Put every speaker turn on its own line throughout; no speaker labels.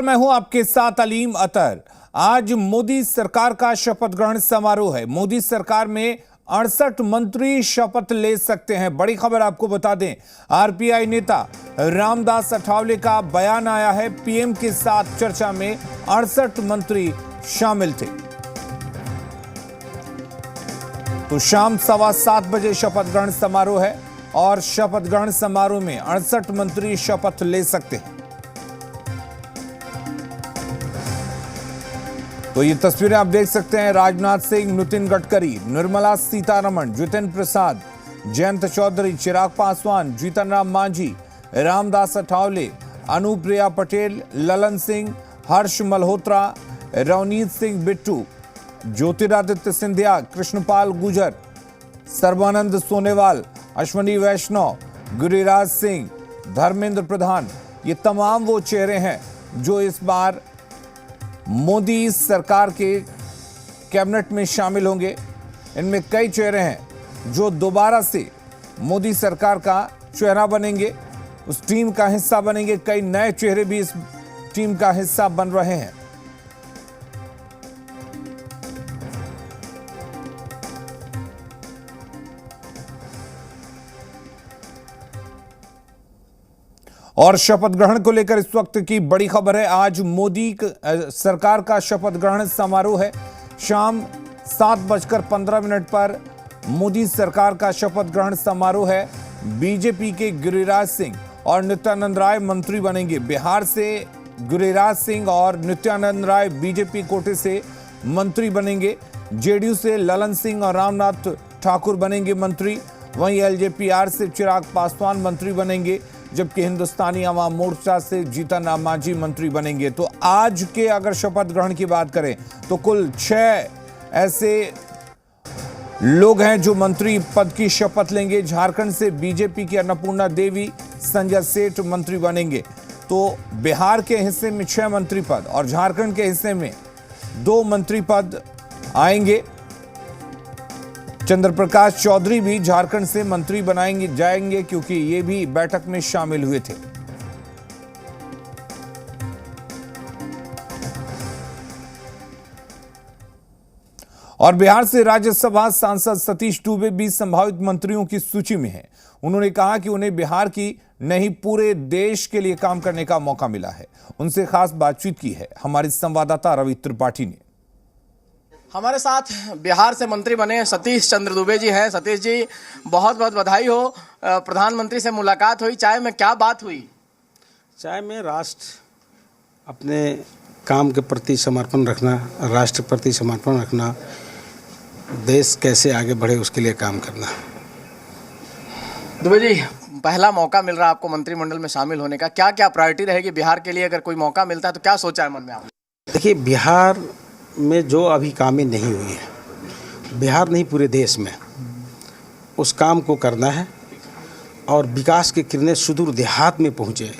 मैं हूं आपके साथ अलीम अतर। आज मोदी सरकार का शपथ ग्रहण समारोह है। मोदी सरकार में 68 मंत्री शपथ ले सकते हैं। बड़ी खबर आपको बता दें, आरपीआई नेता रामदास अठावले का बयान आया है। पीएम के साथ चर्चा में 68 मंत्री शामिल थे। तो शाम 7:15 बजे शपथ ग्रहण समारोह है और शपथ ग्रहण समारोह में 68 मंत्री शपथ ले सकते हैं। तो ये तस्वीरें आप देख सकते हैं। राजनाथ सिंह, नितिन गडकरी, निर्मला सीतारमण, जितेंद्र प्रसाद, जयंत चौधरी, चिराग पासवान, जीतन राम मांझी, रामदास अठावले, अनुप्रिया पटेल, ललन सिंह, हर्ष मल्होत्रा, रवनीत सिंह बिट्टू, ज्योतिरादित्य सिंधिया, कृष्णपाल गुर्जर, सर्बानंद सोनेवाल, अश्वनी वैष्णव, गिरिराज सिंह, धर्मेंद्र प्रधान, ये तमाम वो चेहरे हैं जो इस बार मोदी सरकार के कैबिनेट में शामिल होंगे। इनमें कई चेहरे हैं जो दोबारा से मोदी सरकार का चेहरा बनेंगे, उस टीम का हिस्सा बनेंगे। कई नए चेहरे भी इस टीम का हिस्सा बन रहे हैं। और शपथ ग्रहण को लेकर इस वक्त की बड़ी खबर है। आज मोदी सरकार का शपथ ग्रहण समारोह है। शाम 7:15 पर मोदी सरकार का शपथ ग्रहण समारोह है। बीजेपी के गिरिराज सिंह और नित्यानंद राय मंत्री बनेंगे। बिहार से गिरिराज सिंह और नित्यानंद राय बीजेपी कोटे से मंत्री बनेंगे। जेडीयू से ललन सिंह और रामनाथ ठाकुर बनेंगे मंत्री। वहीं एलजेपी-आर से चिराग पासवान मंत्री बनेंगे, जबकि हिंदुस्तानी अवाम मोर्चा से जीतन राम मांझी मंत्री बनेंगे। तो आज के अगर शपथ ग्रहण की बात करें तो कुल 6 ऐसे लोग हैं जो मंत्री पद की शपथ लेंगे। झारखंड से बीजेपी की अन्नपूर्णा देवी, संजय सेठ मंत्री बनेंगे। तो बिहार के हिस्से में 6 मंत्री पद और झारखंड के हिस्से में 2 मंत्री पद आएंगे। चंद्र प्रकाश चौधरी भी झारखंड से मंत्री बनाएंगे जाएंगे, क्योंकि ये भी बैठक में शामिल हुए थे। और बिहार से राज्यसभा सांसद सतीश दुबे भी संभावित मंत्रियों की सूची में हैं। उन्होंने कहा कि उन्हें बिहार की नहीं पूरे देश के लिए काम करने का मौका मिला है। उनसे खास बातचीत की है हमारी संवाददाता रवि त्रिपाठी ने।
हमारे साथ बिहार से मंत्री बने सतीश चंद्र दुबे जी हैं। सतीश जी, बहुत बहुत बधाई हो। प्रधानमंत्री से मुलाकात हुई, चाय में क्या बात हुई?
चाय में राष्ट्र अपने काम के प्रति समर्पण रखना, राष्ट्र प्रति समर्पण रखना, देश कैसे आगे बढ़े उसके लिए काम करना।
दुबे जी, पहला मौका मिल रहा है आपको मंत्रिमंडल में शामिल होने का। क्या क्या प्रायोरिटी रहेगी बिहार के लिए अगर कोई मौका मिलता है तो? क्या सोचा है मन में आपने?
देखिए, बिहार में जो अभी कामें नहीं हुई है, बिहार नहीं पूरे देश में, उस काम को करना है और विकास की किरणें सुदूर देहात में पहुँचे,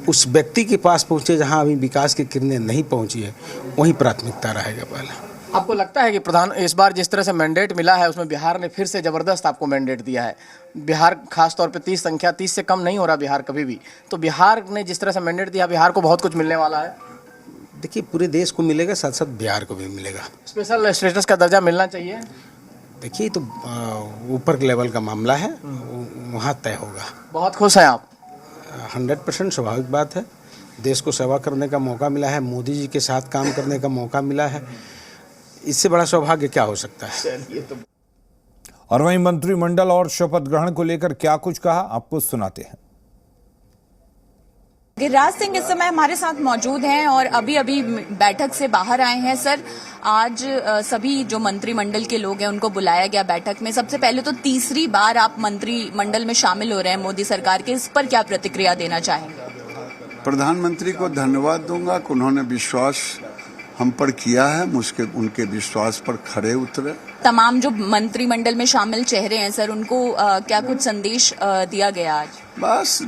उस व्यक्ति के पास पहुँचे जहां अभी विकास की किरणें नहीं पहुँची है, वहीं प्राथमिकता रहेगा पहले।
आपको लगता है कि इस बार जिस तरह से मैंडेट मिला है उसमें बिहार ने फिर से ज़बरदस्त आपको मैंडेट दिया है? बिहार खासतौर पे 30 से कम नहीं हो रहा बिहार कभी भी। तो बिहार ने जिस तरह से मैंडेट दिया, बिहार को बहुत कुछ मिलने वाला है।
देखिए, पूरे देश को मिलेगा, साथ साथ बिहार को भी मिलेगा।
स्पेशल स्टेटस का दर्जा मिलना चाहिए।
देखिए, तो ऊपर के लेवल का मामला है, वहाँ तय होगा।
बहुत खुश हैं आप?
100% स्वाभाविक बात है। देश को सेवा करने का मौका मिला है, मोदी जी के साथ काम करने का मौका मिला है, इससे बड़ा सौभाग्य क्या हो सकता है।
और वहीं मंत्रिमंडल और शपथ ग्रहण को लेकर क्या कुछ कहा, आपको सुनाते हैं।
गिरिराज सिंह इस समय हमारे साथ मौजूद हैं और अभी बैठक से बाहर आए हैं। सर, आज सभी जो मंत्रिमंडल के लोग हैं उनको बुलाया गया बैठक में। सबसे पहले तो तीसरी बार आप मंत्रिमंडल में शामिल हो रहे हैं मोदी सरकार के, इस पर क्या प्रतिक्रिया देना चाहेंगे?
प्रधानमंत्री को धन्यवाद दूंगा कि उन्होंने विश्वास हम पर किया है, मुझके उनके विश्वास पर खरे उतरे।
तमाम जो मंत्रिमंडल में शामिल चेहरे हैं सर, उनको क्या कुछ संदेश दिया गया आज?
बस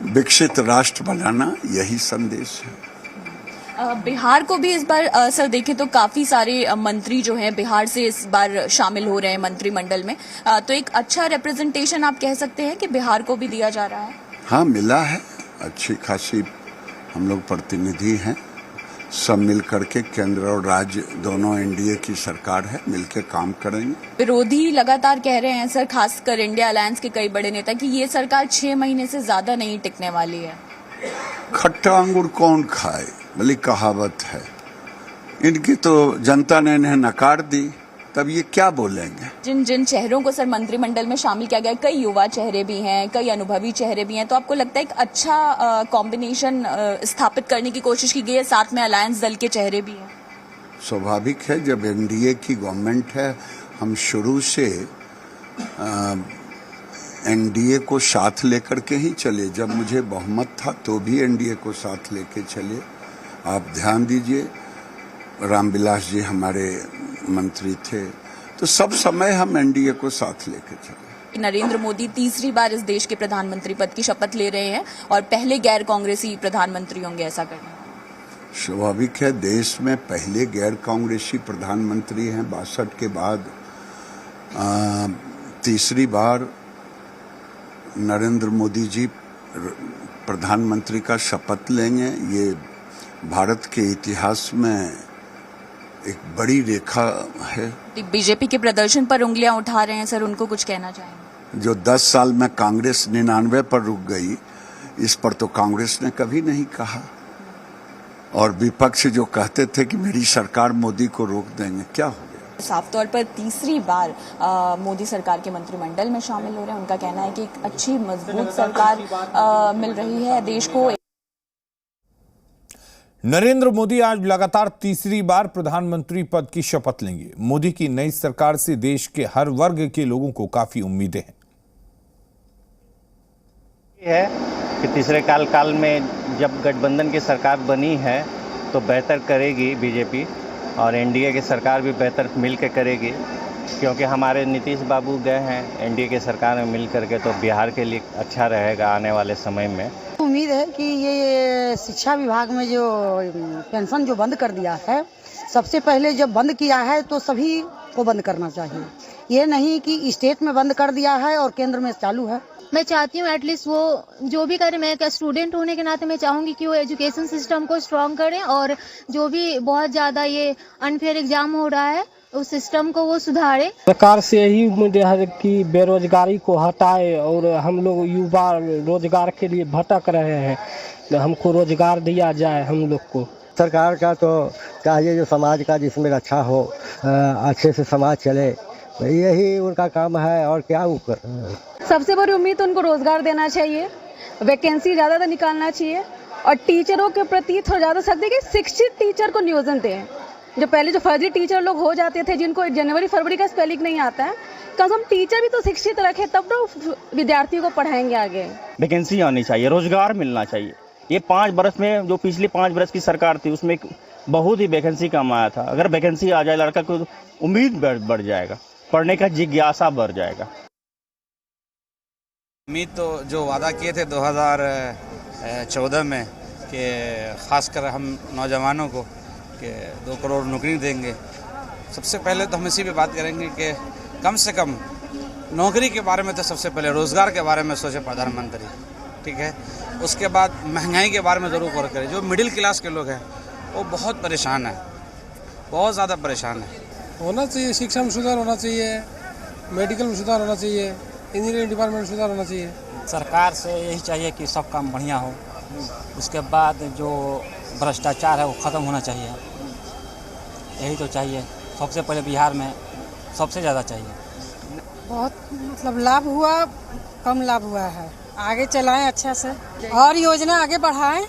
विकसित राष्ट्र बनाना, यही संदेश है।
बिहार को भी इस बार सर देखें तो काफी सारे मंत्री जो हैं बिहार से इस बार शामिल हो रहे हैं मंत्रिमंडल में, तो एक अच्छा रिप्रेजेंटेशन आप कह सकते हैं कि बिहार को भी दिया जा रहा है?
हाँ, मिला है, अच्छी खासी हम लोग प्रतिनिधि हैं, सब मिल करके केंद्र और राज्य दोनों एनडीए की सरकार है, मिलके काम करेंगे।
विरोधी लगातार कह रहे हैं सर, खासकर इंडिया अलायंस के कई बड़े नेता, कि ये सरकार 6 महीने से ज्यादा नहीं टिकने वाली है।
खट्टा अंगूर कौन खाए, भली कहावत है। इनकी तो जनता ने इन्हें नकार दी, तब ये क्या बोलेंगे।
जिन जिन चेहरों को सर मंत्रिमंडल में शामिल किया गया, कई युवा चेहरे भी हैं, कई अनुभवी चेहरे भी हैं, तो आपको लगता है एक अच्छा कॉम्बिनेशन स्थापित करने की कोशिश की गई है, साथ में अलायंस दल के चेहरे भी हैं?
स्वाभाविक है, जब एनडीए की गवर्नमेंट है, हम शुरू से एनडीए को साथ लेकर के ही चले। जब मुझे बहुमत था तो भी एनडीए को साथ लेके चले। आप ध्यान दीजिए, रामविलास जी हमारे मंत्री थे, तो सब समय हम एनडीए को साथ लेके चले।
नरेंद्र मोदी तीसरी बार इस देश के प्रधानमंत्री पद की शपथ ले रहे हैं और पहले गैर कांग्रेसी प्रधानमंत्री होंगे ऐसा करना।
स्वाभाविक है, देश में पहले गैर कांग्रेसी प्रधानमंत्री हैं 62 के बाद। तीसरी बार नरेंद्र मोदी जी प्रधानमंत्री का शपथ लेंगे। ये भारत के इतिहास में एक बड़ी रेखा है।
बीजेपी के प्रदर्शन पर उंगलियां उठा रहे हैं सर, उनको कुछ कहना चाहेंगे?
जो 10 साल में कांग्रेस 99 पर रुक गई, इस पर तो कांग्रेस ने कभी नहीं कहा। और विपक्ष जो कहते थे कि मेरी सरकार मोदी को रोक देंगे, क्या हो गया।
साफ तौर पर तीसरी बार मोदी सरकार के मंत्रिमंडल में शामिल हो रहे हैं। उनका कहना है कि एक अच्छी मजबूत सरकार मिल रही है देश को।
नरेंद्र मोदी आज लगातार तीसरी बार प्रधानमंत्री पद की शपथ लेंगे। मोदी की नई सरकार से देश के हर वर्ग के लोगों को काफी उम्मीदें हैं।
है कि तीसरे काल में जब गठबंधन की सरकार बनी है तो बेहतर करेगी बीजेपी, और एनडीए की सरकार भी बेहतर मिल के करेगी, क्योंकि हमारे नीतीश बाबू गए हैं एनडीए की सरकार में मिल करके, तो बिहार के लिए अच्छा रहेगा आने वाले समय में।
उम्मीद है कि ये शिक्षा विभाग में जो पेंशन जो बंद कर दिया है, सबसे पहले जब बंद किया है तो सभी को बंद करना चाहिए। ये नहीं कि स्टेट में बंद कर दिया है और केंद्र में चालू है।
मैं चाहती हूँ एटलीस्ट वो जो भी करे, मैं एक स्टूडेंट होने के नाते मैं चाहूँगी कि वो एजुकेशन सिस्टम को स्ट्रॉन्ग करें, और जो भी बहुत ज़्यादा ये अनफेयर एग्जाम हो रहा है उस सिस्टम को वो सुधारे।
सरकार से यही उम्मीद है कि बेरोजगारी को हटाए, और हम लोग युवा रोजगार के लिए भटक रहे हैं, तो हमको रोजगार दिया जाए हम लोग को।
सरकार का तो चाहिए जो समाज का जिसमें अच्छा हो, अच्छे से समाज चले, यही उनका काम है। और क्या
सबसे बड़ी उम्मीद तो उनको रोजगार देना चाहिए, वैकेंसी ज़्यादा निकालना चाहिए, और टीचरों के प्रति थोड़ा ज़्यादा सख्ती कि शिक्षित टीचर को नियोजन दें। जो पहले जो फर्जी टीचर लोग हो जाते थे, जिनको जनवरी फरवरी का स्पेलिंग नहीं आता है, कम से कम टीचर भी तो शिक्षित रखे, तब तो विद्यार्थियों को पढ़ाएंगे आगे।
वैकेंसी आनी चाहिए, रोजगार मिलना चाहिए। ये 5 बरस में जो पिछले 5 बरस की सरकार थी उसमें बहुत ही वैकेंसी कम आया था। अगर वैकेंसी आ जाए लड़का को उम्मीद बढ़ जाएगा, पढ़ने का जिज्ञासा बढ़ जाएगा।
उम्मीद तो जो वादा किए थे 2014 में कि खासकर हम नौजवानों को कि 2 करोड़ नौकरी देंगे, सबसे पहले तो हम इसी पे बात करेंगे कि कम से कम नौकरी के बारे में तो सबसे पहले रोज़गार के बारे में सोचे प्रधानमंत्री, ठीक है। उसके बाद महंगाई के बारे में ज़रूर गौर करें। जो मिडिल क्लास के लोग हैं वो बहुत परेशान है, बहुत ज़्यादा परेशान है।
होना चाहिए, शिक्षा में सुधार होना चाहिए, मेडिकल में सुधार होना चाहिए, इंजीनियरिंग डिपार्टमेंट में सुधार होना चाहिए।
सरकार से यही चाहिए कि सब काम बढ़िया हो। उसके बाद जो भ्रष्टाचार है वो ख़त्म होना चाहिए, यही तो चाहिए। सबसे पहले बिहार में सबसे ज़्यादा चाहिए।
बहुत मतलब लाभ हुआ, कम लाभ हुआ है, आगे चलाएं अच्छा से, और योजना आगे बढ़ाएं,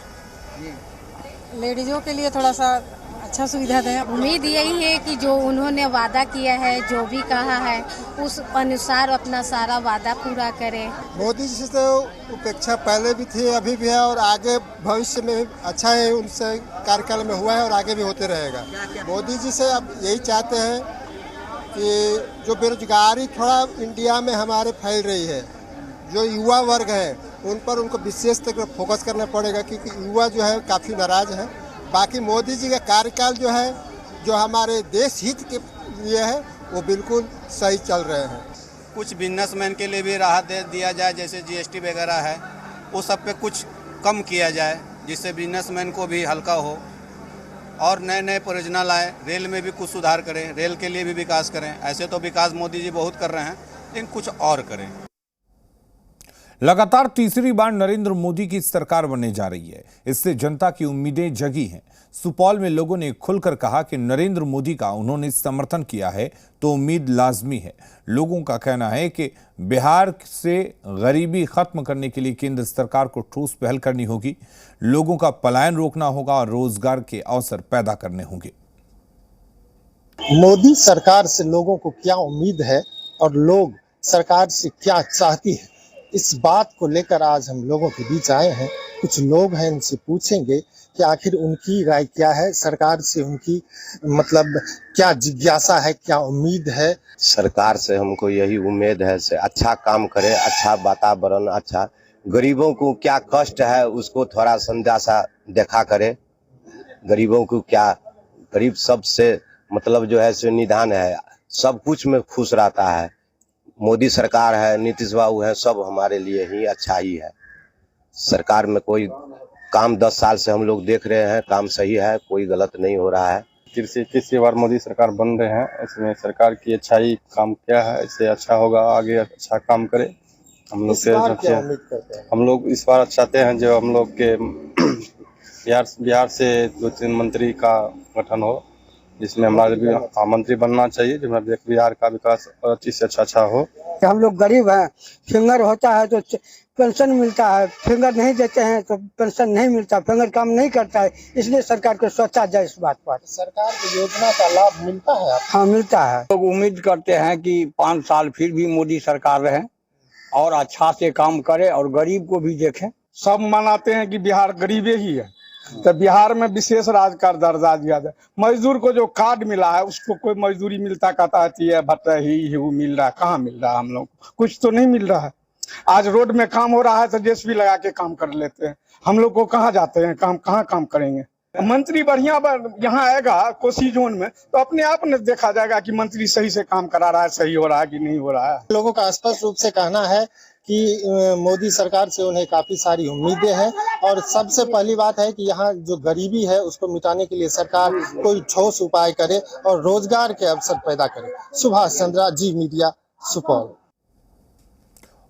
लेडीजों के लिए थोड़ा सा अच्छा सुविधा दें।
उम्मीद यही है कि जो उन्होंने वादा किया है, जो भी कहा है, उस अनुसार अपना सारा वादा पूरा करें।
मोदी जी से तो उपेक्षा पहले भी थी, अभी भी है, और आगे भविष्य में भी अच्छा है, उनसे कार्यकाल में हुआ है और आगे भी होते रहेगा। मोदी जी से अब यही चाहते हैं कि जो बेरोजगारी थोड़ा इंडिया में हमारे फैल रही है, जो युवा वर्ग है उन पर उनको विशेष तौर पर फोकस करना पड़ेगा, क्योंकि युवा जो है काफ़ी नाराज है। बाकी मोदी जी का कार्यकाल जो है, जो हमारे देश हित के लिए है, वो बिल्कुल सही चल रहे हैं।
कुछ बिजनेसमैन के लिए भी राहत दे दिया जाए, जैसे जीएसटी वगैरह है, वो सब पे कुछ कम किया जाए।
जिससे बिजनेसमैन को भी हल्का हो, और नए नए परियोजना लाए, रेल में भी कुछ सुधार करें, रेल के लिए भी विकास करें। ऐसे तो विकास मोदी जी बहुत कर रहे हैं, लेकिन कुछ और करें।
लगातार तीसरी बार नरेंद्र मोदी की सरकार बनने जा रही है। इससे जनता की उम्मीदें जगी हैं। सुपौल में लोगों ने खुलकर कहा कि नरेंद्र मोदी का उन्होंने समर्थन किया है तो उम्मीद लाजमी है। लोगों का कहना है कि बिहार से गरीबी खत्म करने के लिए केंद्र सरकार को ठोस पहल करनी होगी, लोगों का पलायन रोकना होगा और रोजगार के अवसर पैदा करने होंगे।
मोदी सरकार से लोगों को क्या उम्मीद है और लोग सरकार से क्या चाहती है, इस बात को लेकर आज हम लोगों के बीच आए हैं। कुछ लोग हैं, इनसे पूछेंगे कि आखिर उनकी राय क्या है, सरकार से उनकी मतलब क्या जिज्ञासा है, क्या उम्मीद है।
सरकार से हमको यही उम्मीद है से अच्छा काम करे, अच्छा वातावरण, अच्छा गरीबों को क्या कष्ट है उसको थोड़ा संदेशा देखा करे। गरीबों को क्या, गरीब सबसे मतलब जो है सो निदान है, सब कुछ में खुश रहता है। मोदी सरकार है, नीतीश बाबू है, सब हमारे लिए ही अच्छा ही है। सरकार में कोई काम 10 साल से हम लोग देख रहे हैं, काम सही है, कोई गलत नहीं हो रहा है।
तीसरी बार मोदी सरकार बन रहे हैं, इसमें सरकार की अच्छाई काम क्या है, इससे अच्छा होगा, आगे अच्छा काम करे। हम लोग हम लोग इस बार चाहते हैं जो हम लोग के बिहार से 2-3 मंत्री का गठन हो, जिसमें हमारे भी मंत्री बनना चाहिए, जिसमें बिहार का विकास अच्छी से अच्छा हो।
हम लोग गरीब हैं, फिंगर होता है तो पेंशन मिलता है, फिंगर नहीं देते हैं तो पेंशन नहीं मिलता, फिंगर काम नहीं करता है, इसलिए सरकार को सोचा जाए इस बात पर। सरकार की योजना का लाभ मिलता है? हाँ, मिलता है।
लोग उम्मीद करते हैं कि 5 साल फिर भी मोदी सरकार रहे और अच्छा से काम करे और गरीब को भी देखे।
सब मनाते हैं कि बिहार गरीबे ही है, तो बिहार में विशेष राज्य का दर्जा दिया जाए। मजदूर को जो कार्ड मिला है उसको कोई मजदूरी मिलता कहता है भट्टा ही वो मिल रहा है, कहाँ मिल रहा है? हम लोग कुछ तो नहीं मिल रहा है। आज रोड में काम हो रहा है तो जेसीबी लगा के काम कर लेते हैं, हम लोग को कहाँ जाते हैं, कहाँ काम करेंगे? मंत्री बढ़िया यहाँ आएगा कोसी जोन में तो अपने आप ने देखा जाएगा कि मंत्री सही से काम करा रहा है, सही हो रहा है कि नहीं हो रहा है।
लोगों का स्पष्ट रूप से कहना है कि मोदी सरकार से उन्हें काफी सारी उम्मीदें हैं और सबसे पहली बात है कि यहाँ जो गरीबी है उसको मिटाने के लिए सरकार कोई ठोस उपाय करे और रोजगार के अवसर पैदा करे। सुभाष चंद्रा, जी मीडिया, सुपौल।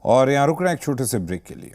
और यहाँ रुकना एक छोटे से ब्रेक के लिए।